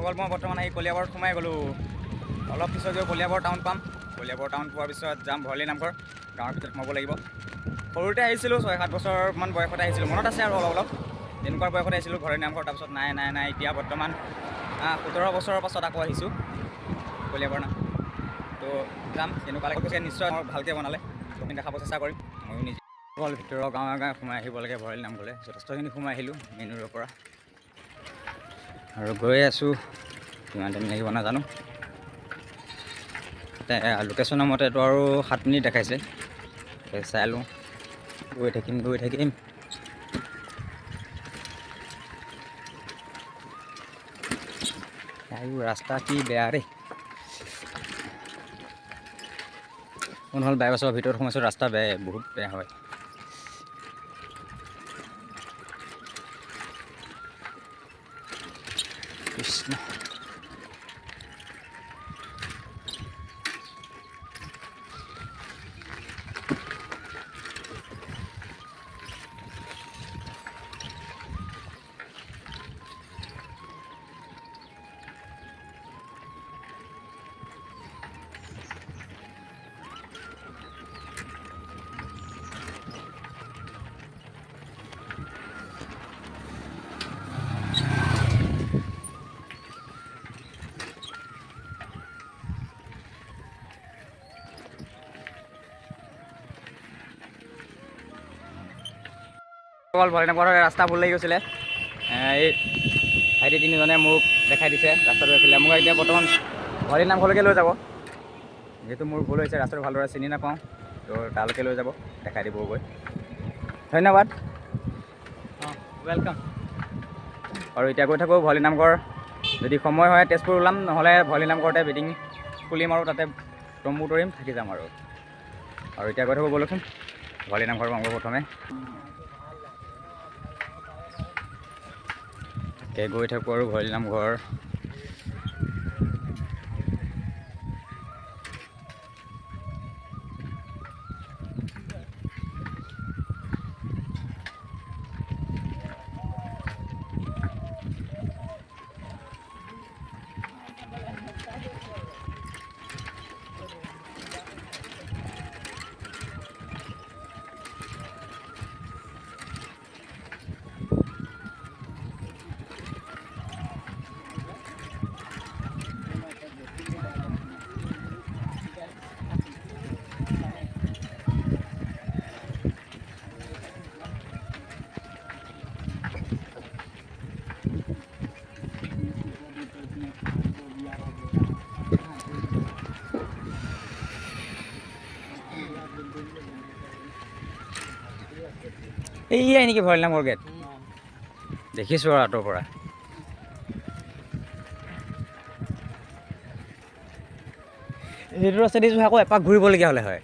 বন্ধুসকল মই বৰ্তমান এই কলিয়াবৰত সোমাই গ'লোঁ। অলপ পিছত গৈ কলিয়াবৰ টাউন পাম। কলিয়াবৰ টাউন পোৱাৰ পিছত যাম ভৰালি নামঘৰ। গাঁৱৰ ভিতৰত সোমাব লাগিব। সৰুতে আহিছিলোঁ 6-7 বছৰমান বয়সতে আহিছিলোঁ, মনত আছে আৰু অলপ তেনেকুৱা বয়সত আহিছিলোঁ ভৰালি নামঘৰ। তাৰপিছত নাই এতিয়া বৰ্তমান 17 বছৰৰ পাছত আকৌ আহিছোঁ কলিয়াবৰ নাম। তো যাম তেনেকুৱা লাগে নিশ্চয় ভালকৈ বনালে তুমি দেখাব চেষ্টা কৰিম। ময়ো নিজে ভিতৰৰ গাঁৱে সোমাই আহিব লাগে ভৰালি নামঘৰলৈ। যথেষ্টখিনি সোমাই আহিলোঁ মেইন ৰোডৰ পৰা আৰু গৈ আছোঁ। কিমান টাইম লাগিব নাজানো। লোকেশ্যনৰ মতেতো আৰু 7 মিনিট দেখাইছে। চাই লওঁ, গৈ থাকিম। আৰু ৰাস্তা কি বেয়া দেই। নহ'ল বাইপাছৰ ভিতৰত সোমাইছোঁ, ৰাস্তা বেয়া, বহুত বেয়া হয়। কৃষ্ণ ভৰালি নামঘৰৰ ৰাস্তা ভুল লাগি গৈছিলে। এই ভাইটি তিনিজনে মোক দেখাই দিছে ৰাস্তাটো এইফালে। মোক এতিয়া বৰ্তমান ভৰালি নামঘৰলৈকে লৈ যাব। যিহেতু মোৰ ভুল হৈছে, ৰাস্তাটো ভালদৰে চিনি নাপাওঁ, তো তালৈকে লৈ যাব, দেখাই দিবগৈ। ধন্যবাদ, ৱেলকাম। আৰু এতিয়া গৈ থাকোঁ ভৰালি নামঘৰ। যদি সময় হয় তেজপুৰ ওলাম, নহ'লে ভৰালি নামঘৰতে বেটিং খুলিম আৰু তাতে তম্বু তৰিম, থাকি যাম আৰু এতিয়া গৈ থাকোঁ ব'লচোন ভৰালি নামঘৰ পামগৈ প্ৰথমে। গৈ থাকোঁ আৰু ভৰালি নামঘৰ। এইয়াই নেকি ভৰালি নামঘৰ গেট? দেখিছোঁ আৰু আঁতৰ পৰা। এইটো ৰাস্তাদি যোৱা আকৌ এপাক ঘূৰিবলগীয়া হ'লে হয়।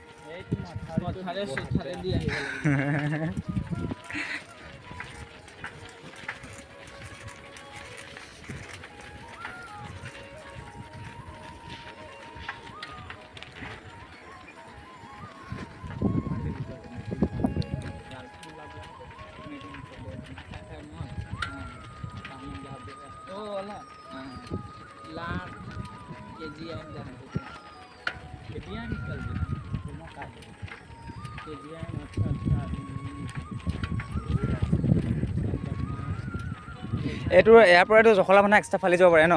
এইটো ইয়াৰ পৰা এইটো জখলা বান্ধা এক্সট্ৰা ফালি যাব পাৰে ন?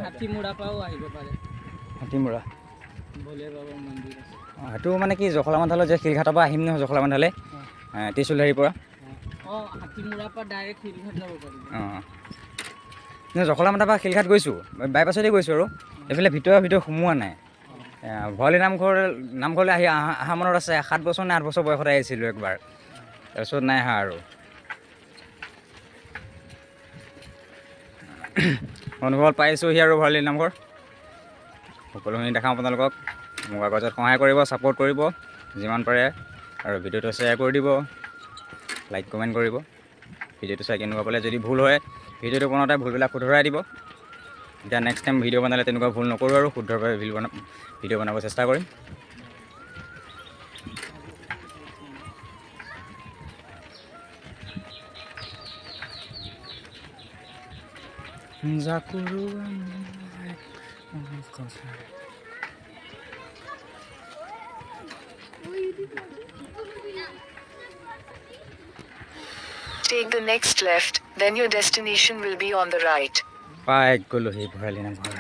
হাতীমূৰা পৰাও আহিব পাৰে। হাতীমূৰা ভোলে বাবাৰ মন্দিৰ আছে। সেইটো মানে কি জখলা বান্ধালৈ যে শিলঘাটৰ পৰা আহিম নহয়, জখলা বান্ধালৈ ত্ৰিশূলধাৰীৰ পৰা। হাতীমূৰাৰ পৰা ডাইৰেক্ট শিলঘাট যাব পাৰিব। জখলা বান্ধাৰ পৰা শিলঘাট গৈছোঁ, বাইপাছতে গৈছোঁ আৰু এইফালে ভিতৰত সোমোৱা নাই। ভৰালি নামঘৰলৈ অহা মনত আছে। 7 বছৰ নে 8 বছৰ বয়সতে আহিছিলোঁ একবাৰ, তাৰপিছত নাই অহা আৰু। অনুভৱ পাইছোঁহি আৰু ভৰালি নামঘৰ। সকলোখিনি দেখাওঁ আপোনালোকক। মোক আগত সহায় কৰিব, ছাপোৰ্ট কৰিব যিমান পাৰে, আৰু ভিডিঅ'টো শ্বেয়াৰ কৰি দিব, লাইক কমেণ্ট কৰিব। ভিডিঅ'টো চাই কেনেকুৱা পালে, যদি ভুল হয় ভিডিঅ'টো বনাওঁতে ভুলবিলাক শুধৰাই দিব। এতিয়া নেক্সট টাইম ভিডিঅ' বনালে তেনেকুৱা ভুল নকৰোঁ আৰু শুদ্ধভাৱে ভিডিঅ' বনাব চেষ্টা কৰিম। জাকুৰু Take the next left, then your destination will be on the right. পাই গ'লোহি ভৰালী নামঘৰ।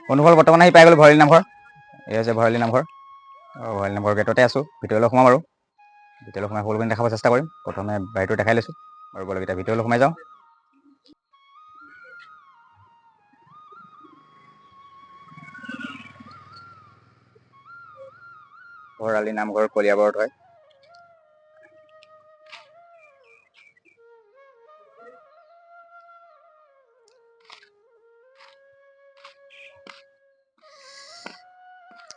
বন্ধুসকল বৰ্তমান আহি পাই গ'লো ভৰালী নামঘৰ। এই হৈছে ভৰালী নামঘৰ। ভৰালী নামঘৰ গেটতে আছোঁ। ভিতৰলৈ সোমাম আৰু ভিতৰলৈ সোমাই সকলোখিনি দেখাব চেষ্টা কৰিম। প্ৰথমে বাহিৰটো দেখাই লৈছোঁ আৰু বলক এতিয়া ভিতৰলৈ সোমাই যাওঁ। ভৰালী নামঘৰ কলিয়াবৰত হয়।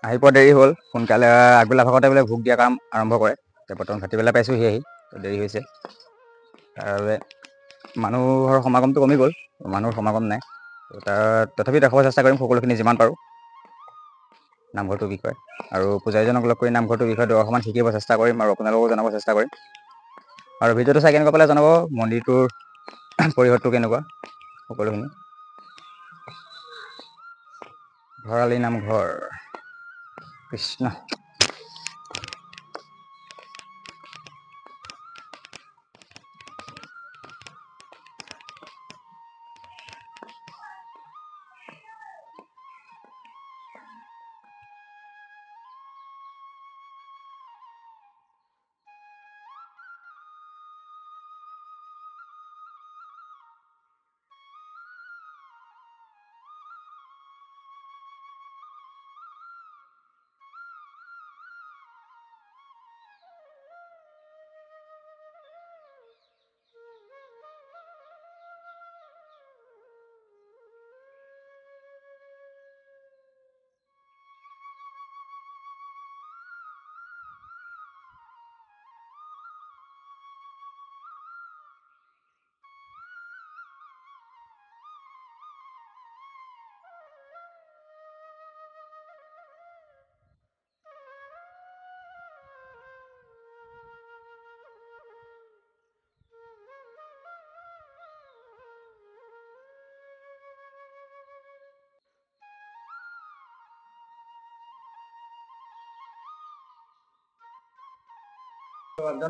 আহি পোৱা দেৰি হ'ল। সোনকালে আগবেলা ভাগতে বোলে ভোগ দিয়া কাম আৰম্ভ কৰে। এতিয়া বৰ্তমান ভাটিবেলা পাইছোঁহি আহি, দেৰি হৈছে। তাৰ বাবে মানুহৰ সমাগমটো কমি গ'ল, মানুহৰ সমাগম নাই। তথাপি দেখাব চেষ্টা কৰিম সকলোখিনি যিমান পাৰোঁ নামঘৰটোৰ বিষয়ে, আৰু পূজাৰীজনক লগ কৰি নামঘৰটোৰ বিষয়ে অকণমান শিকিব চেষ্টা কৰিম আৰু আপোনালোককো জনাব চেষ্টা কৰিম। আৰু ভিডিঅ'টো চাই কেনেকুৱা পালে জনাব, মন্দিৰটোৰ পৰিসৰটো কেনেকুৱা সকলোখিনি। ভৰালী নামঘৰ কৃষ্ণ।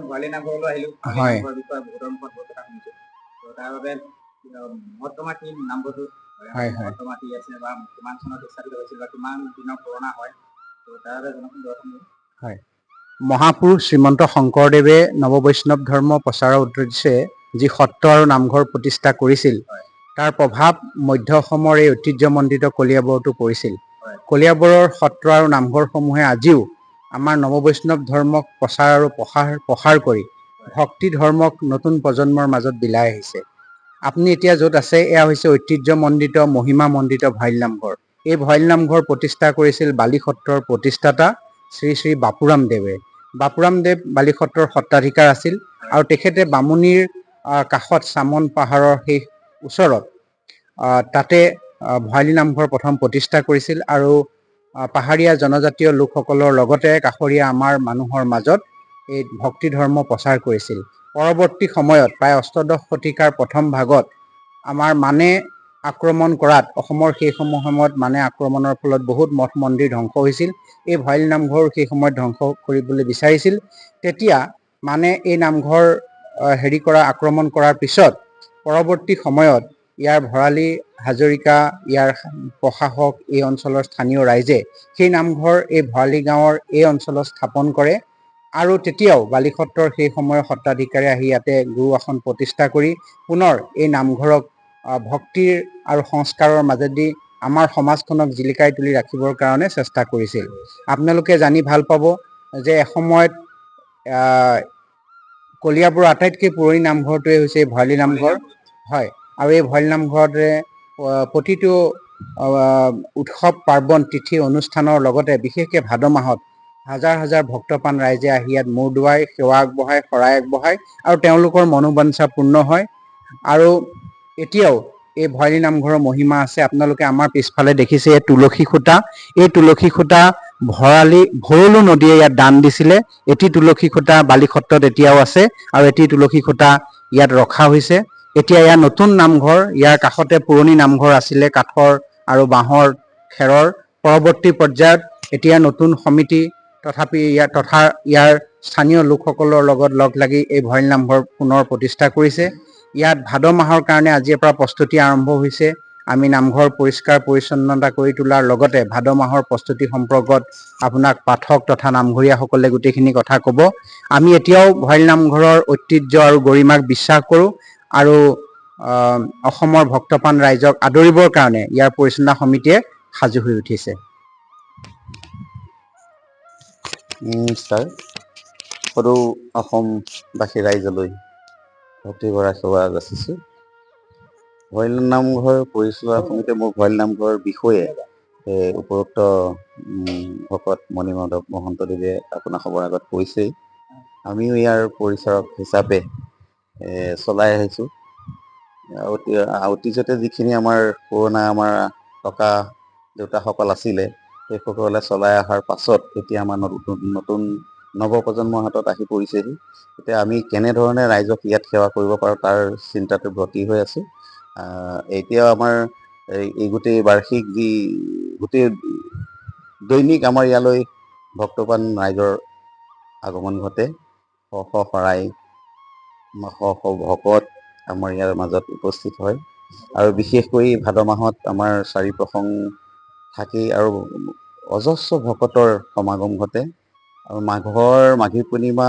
ভৰালী নামঘৰলৈ আহিলোঁ। হয়, বিষয়ে বহুতৰ মুখত বহুত কথা শুনিছোঁ। তাৰ বাবে মহত্তমা কি নামঘৰটো, মহত্তমা কি আছে বা কিমান চনত স্থাপিত হৈছিল বা কিমান দিনৰ পুৰণা হয়, তাৰ বাবে জনাওকচোন দৰ্শন। হয়, মহাপুৰুষ শ্ৰীমন্ত শংকৰদেৱে নৱবৈষ্ণৱ ধৰ্ম প্ৰচাৰৰ উদ্দেশ্যে যি সত্ৰ আৰু নামঘৰ প্ৰতিষ্ঠা কৰিছিল, তাৰ প্ৰভাৱ মধ্য অসমৰ এই ঐতিহ্যমণ্ডিত কলিয়াবৰতো পৰিছিল। কলিয়াবৰৰ সত্ৰ আৰু নামঘৰসমূহে আজিও আমাৰ নৱবৈষ্ণৱ ধৰ্মক প্ৰচাৰ আৰু প্ৰসাৰ কৰি ভক্তি ধৰ্মক নতুন প্ৰজন্মৰ মাজত বিলাই আহিছে। আপুনি এতিয়া য'ত আছে, এয়া হৈছে ঐতিহ্যমণ্ডিত মহিমামণ্ডিত ভৰালী নামঘৰ। এই ভৰালী নামঘৰ প্ৰতিষ্ঠা কৰিছিল বালি সত্ৰৰ প্ৰতিষ্ঠাতা শ্ৰী শ্ৰী বাপুৰাম দেৱে। বাপুৰাম দেৱ বালি সত্ৰৰ সত্ৰাধিকাৰ আছিল আৰু তেখেতে বামুণীৰ কাষত চামন পাহাৰৰ সেই ওচৰত তাতে ভৰালী নামঘৰ প্ৰথম প্ৰতিষ্ঠা কৰিছিল আৰু পাহাৰীয়া জনজাতীয় লোকসকলৰ লগতে কাষৰীয়া আমাৰ মানুহৰ মাজত এই ভক্তি ধৰ্ম প্ৰচাৰ কৰিছিল। পৰৱৰ্তী সময়ত প্ৰায় অষ্টাদশ শতিকাৰ প্ৰথম ভাগত আমাৰ মানে আক্ৰমণ কৰাত, অসমৰ সেই সময়ত মানে আক্ৰমণৰ ফলত বহুত মঠ মন্দিৰ ধ্বংস হৈছিল। এই ভৰালী নামঘৰ সেই সময়ত ধ্বংস কৰিবলৈ বিচাৰিছিল। তেতিয়া মানে এই নামঘৰ আক্ৰমণ কৰাৰ পিছত পৰৱৰ্তী সময়ত ইয়াৰ ভৰালী হাজৰিকা, ইয়াৰ প্ৰশাসক, এই অঞ্চলৰ স্থানীয় ৰাইজে সেই নামঘৰ এই ভৰালী গাঁৱৰ এই অঞ্চলত স্থাপন কৰে আৰু তেতিয়াও বালি সত্ৰৰ সেই সময়ৰ সত্ৰাধিকাৰে আহি ইয়াতে গুৰু আসন প্ৰতিষ্ঠা কৰি পুনৰ এই নামঘৰক ভক্তিৰ আৰু সংস্কাৰৰ মাজেদি আমাৰ সমাজখনক জিলিকাই তুলি ৰাখিবৰ কাৰণে চেষ্টা কৰিছিল। আপোনালোকে জানি ভাল পাব যে এসময়ত কলিয়াবৰৰ আটাইতকৈ পুৰণি নামঘৰটোৱে হৈছে ভৰালী নামঘৰ। হয়, আৰু এই ভৰালী নামঘৰতে প্ৰতিটো উৎসৱ পাৰ্বণ তিথি অনুষ্ঠানৰ লগতে বিশেষকৈ ভাদ মাহত হাজাৰ হাজাৰ ভক্তপ্ৰাণ ৰাইজে আহি ইয়াত মূৰ দোৱাই সেৱা আগবঢ়ায়, শৰাই আগবঢ়ায় আৰু তেওঁলোকৰ মনোবাঞ্ছা পূৰ্ণ হয়। আৰু এতিয়াও এই ভৰালী নামঘৰৰ মহিমা আছে। আপোনালোকে আমাৰ পিছফালে দেখিছে এই তুলসী খুঁটা, এই তুলসী খুঁটা ভৰলু নদীয়ে ইয়াত দান দিছিলে। এটি তুলসী খুঁটা বালিসত্ৰত এতিয়াও আছে আৰু এটি তুলসী খুঁটা ইয়াত ৰখা হৈছে। এতিয়া ইয়াৰ নতুন নামঘৰ, ইয়াৰ কাষতে পুৰণি নামঘৰ আছিলে কাঠৰ আৰু বাঁহৰ খেৰৰ। পৰৱৰ্তী পৰ্যায়ত এতিয়া নতুন সমিতি ইয়াৰ স্থানীয় লোকসকলৰ লগত লগ লাগি এই ভৰালী নামঘৰ পুনৰ প্ৰতিষ্ঠা কৰিছে। ইয়াত ভাদ মাহৰ কাৰণে আজিৰ পৰা প্ৰস্তুতি আৰম্ভ হৈছে। আমি নামঘৰ পৰিষ্কাৰ পৰিচ্ছন্নতা কৰি তোলাৰ লগতে ভাদ মাহৰ প্ৰস্তুতি সম্পৰ্কত আপোনাক পাঠক তথা নামঘৰীয়াসকলে গোটেইখিনি কথা ক'ব। আমি এতিয়াও ভৰালী নামঘৰৰ ঐতিহ্য আৰু গৰিমাক বিশ্বাস কৰোঁ আৰু অসমৰ ভক্তপ্ৰাণ ৰাইজক আদৰিবৰ কাৰণে ইয়াৰ পৰিচালনা সমিতিয়ে সাজু হৈ উঠিছে। ছাৰ, সদৌ অসমবাসী ৰাইজলৈ ভক্তি ভৰা সেৱা যাচিছোঁ। ভৰালী নামঘৰ পৰিচালনা সমিতিয়ে মোৰ ভৰালী নামঘৰৰ বিষয়ে উপৰোক্ত ভকত মণিমাধৱ মহন্তদেৱে আপোনাৰ খবৰ আগত কৈছেই। আমিও ইয়াৰ পৰিচাৰক হিচাপে চলাই আহিছোঁ। অতীজতে যিখিনি আমাৰ পুৰণা আমাৰ ককা দেউতাসকল আছিলে, সেইসকলে চলাই অহাৰ পাছত এতিয়া আমাৰ নতুন নৱপ্ৰজন্মৰ হাতত আহি পৰিছেহি। এতিয়া আমি কেনেধৰণে ৰাইজক ইয়াত সেৱা কৰিব পাৰোঁ তাৰ চিন্তাটো ব্ৰতী হৈ আছোঁ। এতিয়াও আমাৰ এই গোটেই বাৰ্ষিক গোটেই দৈনিক আমাৰ ইয়ালৈ ভক্তপ্ৰাণ ৰাইজৰ আগমন ঘটে। শ শ শৰাই, শ শ ভকত আমাৰ ইয়াৰ মাজত উপস্থিত হয়। আৰু বিশেষকৈ ভাদ মাহত আমাৰ চাৰি প্ৰসং থাকেই আৰু অজস্ৰ ভকতৰ সমাগম ঘটে। আৰু মাঘী পূৰ্ণিমা,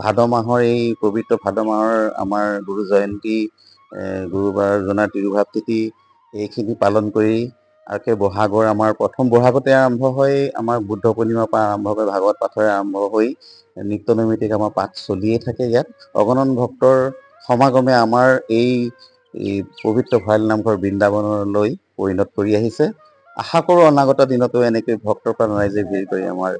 ভাদ মাহৰ এই পবিত্ৰ ভাদ মাহৰ আমাৰ গুৰু জয়ন্তী, গুৰুবাৰ জনাৰ তিৰুভাৱ তিথি, এইখিনি পালন কৰি আৰু সেই বহাগৰ আমাৰ প্ৰথম বহাগতে আৰম্ভ হয়, আমাৰ বুদ্ধ পূৰ্ণিমাৰ পৰা আৰম্ভ হৈ ভাগৱত পাঠৰে আৰম্ভ হৈ নিত্য নৈমিত্তিক আমাৰ পাঠ চলিয়ে থাকে। ইয়াত অগণন ভক্তৰ সমাগমে আমাৰ এই পবিত্ৰ ভৰালী নামঘৰ বৃন্দাবনলৈ পৰিণত কৰি আহিছে। আশা কৰোঁ অনাগত দিনতো এনেকৈ ভক্তপ্ৰাণ ৰাইজে ভিৰ কৰি আমাৰ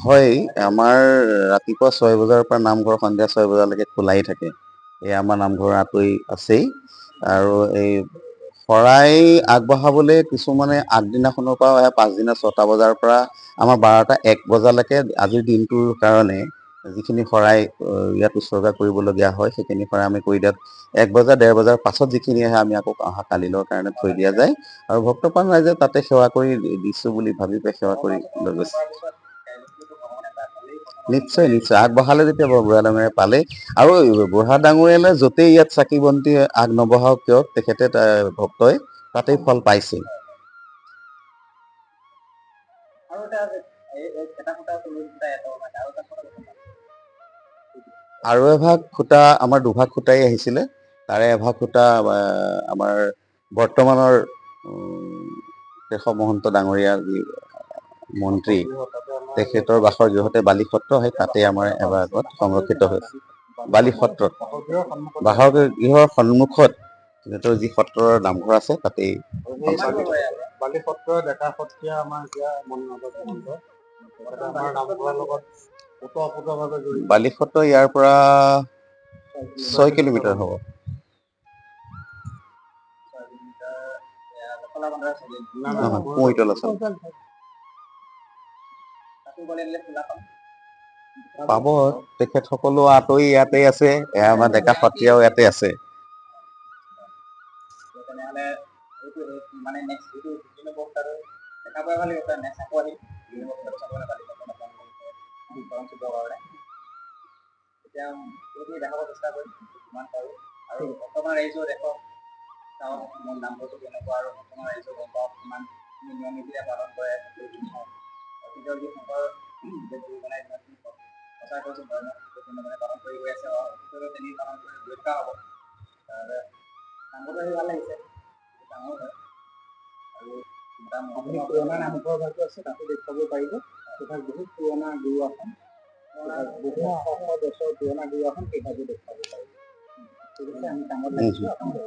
হয়, আমাৰ ৰাতিপুৱা 6 বজাৰ পৰা নামঘৰ সন্ধিয়া 6 বজালৈকে খোলাই থাকে। এই আমাৰ নামঘৰ আঁতৰি আছেই। আৰু এই শৰাই আগবঢ়াবলৈ কিছুমানে আগদিনাখনৰ পৰা আহে, পাছদিনা 6টা বজাৰ পৰা আমাৰ 12টা 1 বজালৈকে আজিৰ দিনটোৰ কাৰণে যিখিনি শৰাই ইয়াত উৎসৰ্গা কৰিবলগীয়া হয়, সেইখিনি শৰাই আমি কৰি দিয়াত 1 বজা 1:30 বজাৰ পাছত যিখিনি আহে আমি আকৌ অহা কালিলৈৰ কাৰণে থৈ দিয়া যায়। আৰু ভক্তপ্ৰাণ ৰাইজে তাতে সেৱা কৰি দিছোঁ বুলি ভাবি পেলাই সেৱা কৰি লৈ গৈছে। নিশ্চয় নিশ্চয় আগবঢ়ালে যেতিয়া বুঢ়া ডাঙৰীয়াই পালে, আৰু বুঢ়া ডাঙৰীয়ালৈ য'তেই ইয়াত চাকি বন্তি আগ নবঢ়াওক কিয়, তেখেতে ভক্তই তাতেই ফল পাইছে। আৰু এভাগ খুঁটা আমাৰ দুভাগ খুঁটাই আহিছিলে। তাৰে এভাগ খুঁটা আমাৰ বৰ্তমানৰ কেশৱ মহন্ত ডাঙৰীয়া যি মন্ত্ৰী, তেখেতৰ বাসৰ গৃহতে বালিসত্ৰ হয়, তাতে আমাৰ এভাগত সংৰক্ষিত হৈছে। বালিসত্ৰত বাসৰ গৃহৰ সন্মুখত তেখেতৰ যি সত্ৰৰ নামঘৰ আছে তাতেই বালিসত্ৰ ডেকা সত্ৰীয়া আমাৰ এতিয়া আমাৰ নামঘৰৰ লগত বালিসত্ৰ ইয়াৰ পৰা 6 কিলোমিটাৰ হ'ব। পাব, তেখেতসকলো আঁতৰি ইয়াতে আছে, আমাৰ ডেকা সত্ৰীয়াও ইয়াতে আছে। আপুনি পুৰণা নামঘৰ ভাগটো আছে তাতো দেখুৱাব পাৰিব। সেইভাগ বহুত পুৰণা গুৰু আসন, বহুত শ শ বছৰ পুৰণা গুৰু আসন, সেইভাগো দেখুৱাব পাৰিব। ঠিক আছে, আমি কামত লাগিছোঁ, আপুনি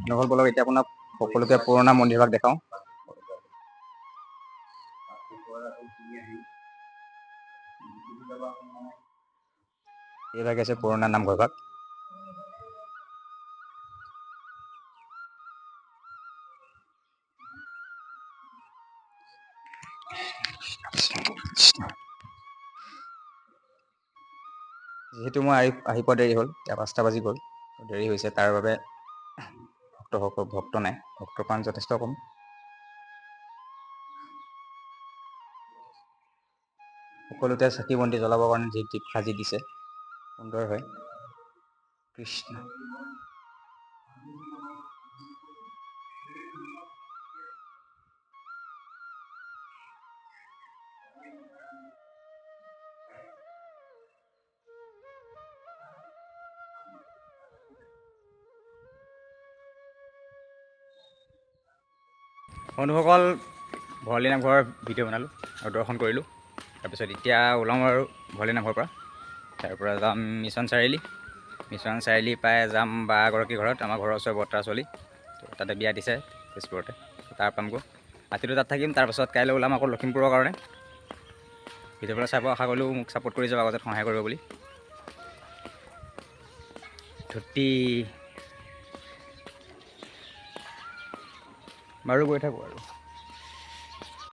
নহ'ল বলক এতিয়া আপোনাক সকলোকে পুৰণা মন্দিৰভাগ দেখাওঁ। এইভাগ আছে পুৰণা নামঘৰভাগ। যিহেতু মই আহি পোৱা দেৰি হ'ল, এতিয়া 5টা বাজি গ'ল, দেৰি হৈছে, তাৰ বাবে ভক্ত নাই, ভক্তৰ প্ৰাণ যথেষ্ট কম। সকলোতে চাকি বন্তি জ্বলাবৰ কাৰণে যি দীপ সাজি দিছে, সুন্দৰ হয়। কৃষ্ণ। বন্ধুসকল, ভৰালী নামঘৰৰ ভিডিঅ' বনালোঁ আৰু দৰ্শন কৰিলোঁ। তাৰপিছত এতিয়া ওলাম আৰু ভৰালী নামঘৰৰ পৰা। তাৰ পৰা যাম মিছন চাৰিআলি। মিছন চাৰিআলি পাই যাম বা এগৰাকী ঘৰত, আমাৰ ঘৰৰ ওচৰৰ বৰ্তা ছোৱালী, তাতে বিয়া দিছে তেজপুৰতে, তাৰ পামগৈ। ৰাতিটো তাত থাকিম, তাৰপাছত কাইলৈ ওলাম আকৌ লখিমপুৰৰ কাৰণে। ভিডিঅ'বিলাক চাব আশা কৰিলোঁ মোক ছাপোৰ্ট কৰি যাব, আগত সহায় কৰিব বুলি। ধুতি বাৰু গৈ থাকোঁ আৰু।